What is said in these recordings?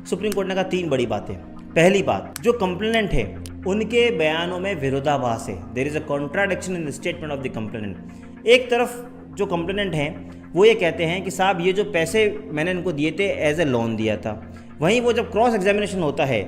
Supreme court ने कहा 3 बड़ी बातें। पहली बात, जो कंप्लेनेंट है उनके बयानों में विरोधाभास है, there is a contradiction in the statement of the complainant. एक तरफ जो कंप्लेनेंट हैं वो ये कहते हैं कि साहब ये जो पैसे मैंने इनको दिए थे एज ए लोन दिया था, वहीं वो जब क्रॉस एग्जामिनेशन होता है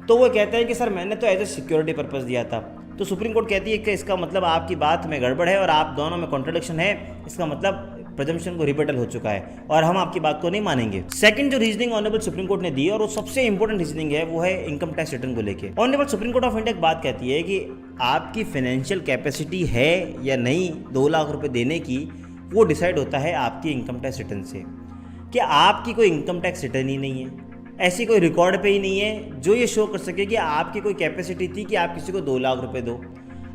तो वो कहते हैं कि सर मैंने तो एज ए सिक्योरिटी पर्पस दिया था। तो सुप्रीम कोर्ट कहती है कि इसका मतलब आपकी बात में गड़बड़ है और आप दोनों में कॉन्ट्रडिक्शन है, इसका मतलब प्रेजम्पशन को रिबेटल हो चुका है और हम आपकी बात को नहीं मानेंगे। सेकंड जो रीजनिंग ऑनरेबल सुप्रीम कोर्ट ने दी और वो सबसे इंपॉर्टेंट रीजनिंग है वो है इनकम टैक्स रिटर्न को लेके। Honourable supreme court of India एक बात कहती है कि आपकी फाइनेंशियल कैपेसिटी है या नहीं 2 लाख रुपए देने की, वो डिसाइड होता है आपकी इनकम टैक्स रिटर्न से। कि आपकी कोई इनकम टैक्स रिटर्न ही नहीं है, ऐसी कोई रिकॉर्ड पे ही नहीं है जो ये शो कर सके कि आपकी कोई कैपेसिटी थी कि आप किसी को 2 लाख रुपए दो।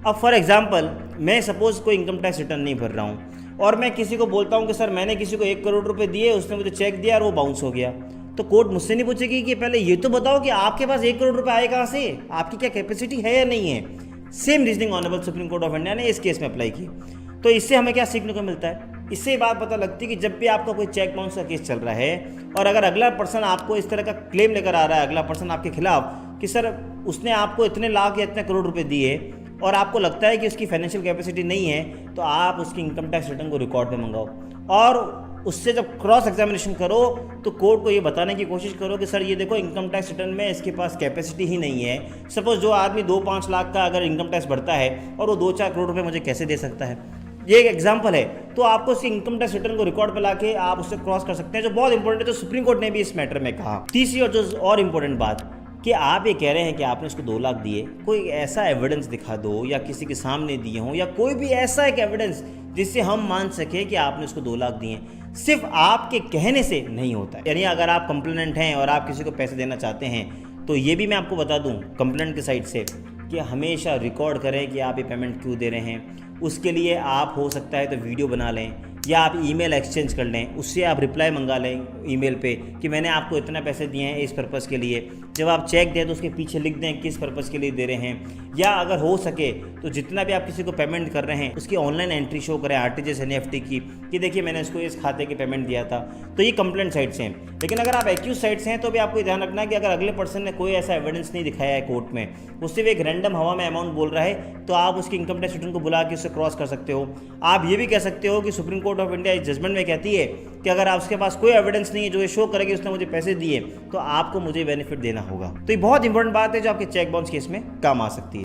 अब फॉर एग्जांपल मैं सपोज कोई इनकम टैक्स रिटर्न नहीं भर रहा हूँ और मैं किसी को बोलता हूँ कि सर मैंने किसी को 1 करोड़ रुपए दिए, उसने मुझे चेक दिया और वो बाउंस हो गया, तो कोर्ट मुझसे नहीं पूछेगी कि पहले ये तो बताओ कि आपके पास 1 करोड़ रुपए आए कहाँ से, आपकी क्या कैपेसिटी है या नहीं है। Same reasoning honourable supreme court of India ने इस केस में अप्लाई की। तो इससे हमें क्या सीखने को मिलता है, इससे बात पता लगती है कि जब भी आपका कोई चेक बाउंस का केस चल रहा है और अगर अगला पर्सन आपको इस तरह का क्लेम लेकर आ रहा है, अगला पर्सन आपके खिलाफ कि सर उसने आपको इतने लाख या इतने करोड़ रुपए दिए और आपको लगता है कि उसकी फाइनेंशियल कैपेसिटी नहीं है, तो आप उसकी इनकम टैक्स रिटर्न को रिकॉर्ड पे मंगाओ और उससे जब क्रॉस एग्जामिनेशन करो तो कोर्ट को ये बताने की कोशिश करो कि सर ये देखो इनकम टैक्स रिटर्न में इसके पास कैपेसिटी ही नहीं है। सपोज जो आदमी 2-5 लाख का अगर इनकम टैक्स भरता है और वो 2-4 करोड़ रुपये मुझे कैसे दे सकता है, ये एक एग्जाम्पल है। तो आपको उसकी इनकम टैक्स रिटर्न को रिकॉर्ड पे लाके आप उससे क्रॉस कर सकते हैं, जो बहुत इंपॉर्टेंट है, जो सुप्रीम कोर्ट ने भी इस मैटर में कहा। तीसरी और जो और इम्पोर्टेंट बात कि आप ये कह रहे हैं कि आपने उसको 2 लाख दिए, कोई ऐसा एविडेंस दिखा दो या किसी के सामने दिए हों या कोई भी ऐसा एक एविडेंस जिससे हम मान सके कि आपने उसको 2 लाख दिए। सिर्फ आपके कहने से नहीं होता है। यानी अगर आप कंप्लेनेंट हैं और आप किसी को पैसे देना चाहते हैं तो ये भी मैं आपको बता दूं कंप्लेनेंट की साइड से कि हमेशा रिकॉर्ड करें कि आप ये पेमेंट क्यों दे रहे हैं। उसके लिए आप हो सकता है तो वीडियो बना लें या आप ईमेल एक्सचेंज कर लें, उससे आप रिप्लाई मंगा लें ईमेल पे कि मैंने आपको इतना पैसे दिए हैं इस पर्पज़ के लिए। जब आप चेक दें तो उसके पीछे लिख दें किस पर्पज़ के लिए दे रहे हैं, या अगर हो सके तो जितना भी आप किसी को पेमेंट कर रहे हैं उसकी ऑनलाइन एंट्री शो करें RTGS NEFT की कि देखिए मैंने इसको इस खाते की पेमेंट दिया था। तो ये कंप्लेंट साइड से हैं। लेकिन अगर आप एक्यूज साइड से हैं तो भी आपको ध्यान रखना है कि अगर अगले पर्सन ने कोई ऐसा एविडेंस नहीं दिखाया है कोर्ट में, वो सिर्फ एक रैंडम हवा में अमाउंट बोल रहा है, तो आप उसकी इनकम टैक्स रिटर्न को बुला के उससे क्रॉस कर सकते हो। आप ये भी कह सकते हो कि सुप्रीम कोर्ट ऑफ इंडिया इस जजमेंट में कहती है कि अगर आप उसके पास कोई एविडेंस नहीं है जो ये शो करे कि उसने मुझे पैसे दिए, तो आपको मुझे बेनिफिट देना होगा। तो ये बहुत इंपॉर्टेंट बात है जो आपके चेक बाउंस केस में काम आ सकती है।